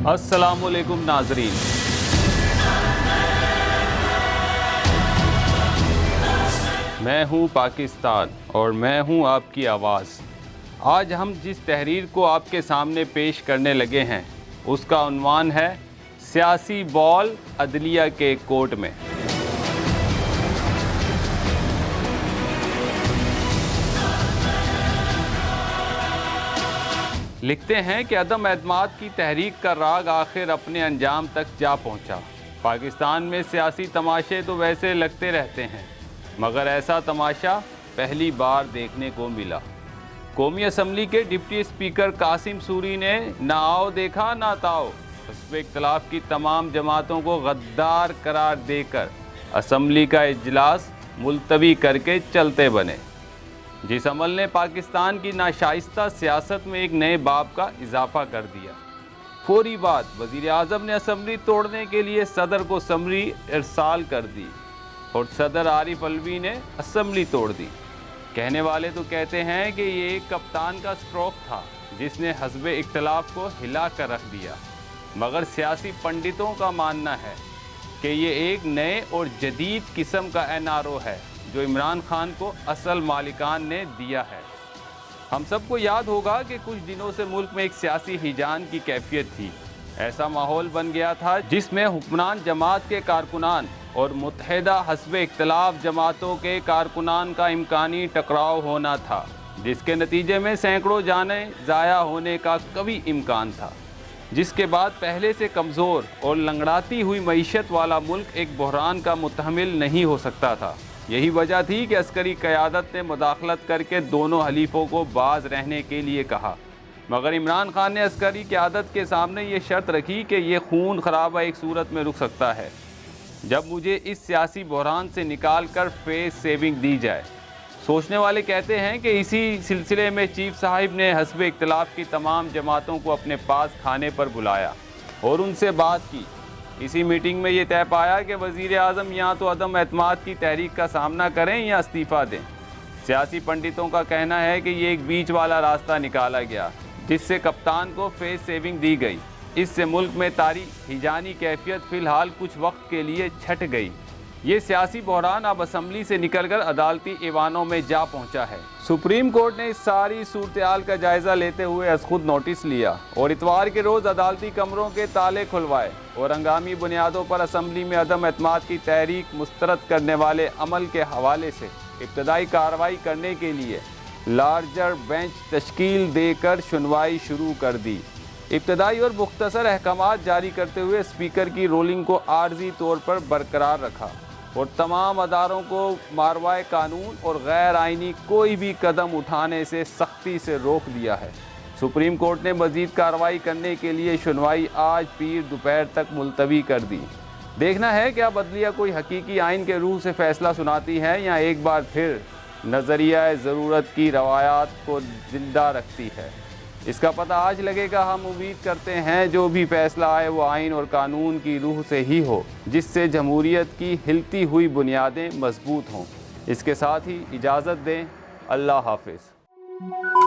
السلام علیکم ناظرین، میں ہوں پاکستان اور میں ہوں آپ کی آواز۔ آج ہم جس تحریر کو آپ کے سامنے پیش کرنے لگے ہیں اس کا عنوان ہے سیاسی بال عدلیہ کے کورٹ میں۔ لکھتے ہیں کہ عدم اعتماد کی تحریک کا راگ آخر اپنے انجام تک جا پہنچا۔ پاکستان میں سیاسی تماشے تو ویسے لگتے رہتے ہیں، مگر ایسا تماشا پہلی بار دیکھنے کو ملا۔ قومی اسمبلی کے ڈپٹی اسپیکر قاسم سوری نے نہ آؤ دیکھا نہ تاؤ، حزب اختلاف کی تمام جماعتوں کو غدار قرار دے کر اسمبلی کا اجلاس ملتوی کر کے چلتے بنے، جس عمل نے پاکستان کی ناشائستہ سیاست میں ایک نئے باب کا اضافہ کر دیا۔ فوری بعد وزیر اعظم نے اسمبلی توڑنے کے لیے صدر کو سمری ارسال کر دی اور صدر عارف علوی نے اسمبلی توڑ دی۔ کہنے والے تو کہتے ہیں کہ یہ ایک کپتان کا سٹروک تھا جس نے حزب اختلاف کو ہلا کر رکھ دیا، مگر سیاسی پنڈتوں کا ماننا ہے کہ یہ ایک نئے اور جدید قسم کا NRO ہے جو عمران خان کو اصل مالکان نے دیا ہے۔ ہم سب کو یاد ہوگا کہ کچھ دنوں سے ملک میں ایک سیاسی ہیجان کی کیفیت تھی۔ ایسا ماحول بن گیا تھا جس میں حکمران جماعت کے کارکنان اور متحدہ حزب اختلاف جماعتوں کے کارکنان کا امکانی ٹکراؤ ہونا تھا، جس کے نتیجے میں سینکڑوں جانیں ضائع ہونے کا قوی امکان تھا، جس کے بعد پہلے سے کمزور اور لنگڑاتی ہوئی معیشت والا ملک ایک بحران کا متحمل نہیں ہو سکتا تھا۔ یہی وجہ تھی کہ عسکری قیادت نے مداخلت کر کے دونوں حلیفوں کو باز رہنے کے لیے کہا، مگر عمران خان نے عسکری قیادت کے سامنے یہ شرط رکھی کہ یہ خون خرابہ ایک صورت میں رک سکتا ہے جب مجھے اس سیاسی بحران سے نکال کر فیس سیونگ دی جائے۔ سوچنے والے کہتے ہیں کہ اسی سلسلے میں چیف صاحب نے حزب اختلاف کی تمام جماعتوں کو اپنے پاس کھانے پر بلایا اور ان سے بات کی۔ اسی میٹنگ میں یہ طے پایا کہ وزیر اعظم یا تو عدم اعتماد کی تحریک کا سامنا کریں یا استعفیٰ دیں۔ سیاسی پنڈتوں کا کہنا ہے کہ یہ ایک بیچ والا راستہ نکالا گیا جس سے کپتان کو فیس سیونگ دی گئی۔ اس سے ملک میں طاری ہیجانی کیفیت فی الحال کچھ وقت کے لیے چھٹ گئی۔ یہ سیاسی بحران اب اسمبلی سے نکل کر عدالتی ایوانوں میں جا پہنچا ہے۔ سپریم کورٹ نے اس ساری صورتحال کا جائزہ لیتے ہوئے از خود نوٹس لیا اور اتوار کے روز عدالتی کمروں کے تالے کھلوائے اور ہنگامی بنیادوں پر اسمبلی میں عدم اعتماد کی تحریک مسترد کرنے والے عمل کے حوالے سے ابتدائی کارروائی کرنے کے لیے لارجر بینچ تشکیل دے کر سنوائی شروع کر دی۔ ابتدائی اور مختصر احکامات جاری کرتے ہوئے اسپیکر کی رولنگ کو عارضی طور پر برقرار رکھا اور تمام اداروں کو ماروائے قانون اور غیر آئینی کوئی بھی قدم اٹھانے سے سختی سے روک دیا ہے۔ سپریم کورٹ نے مزید کارروائی کرنے کے لیے سنوائی آج پیر دوپہر تک ملتوی کر دی۔ دیکھنا ہے کہ اب عدلیہ کوئی حقیقی آئین کے روح سے فیصلہ سناتی ہے یا ایک بار پھر نظریہ ضرورت کی روایات کو زندہ رکھتی ہے۔ اس کا پتہ آج لگے گا۔ ہم امید کرتے ہیں جو بھی فیصلہ آئے وہ آئین اور قانون کی روح سے ہی ہو، جس سے جمہوریت کی ہلتی ہوئی بنیادیں مضبوط ہوں۔ اس کے ساتھ ہی اجازت دیں۔ اللہ حافظ۔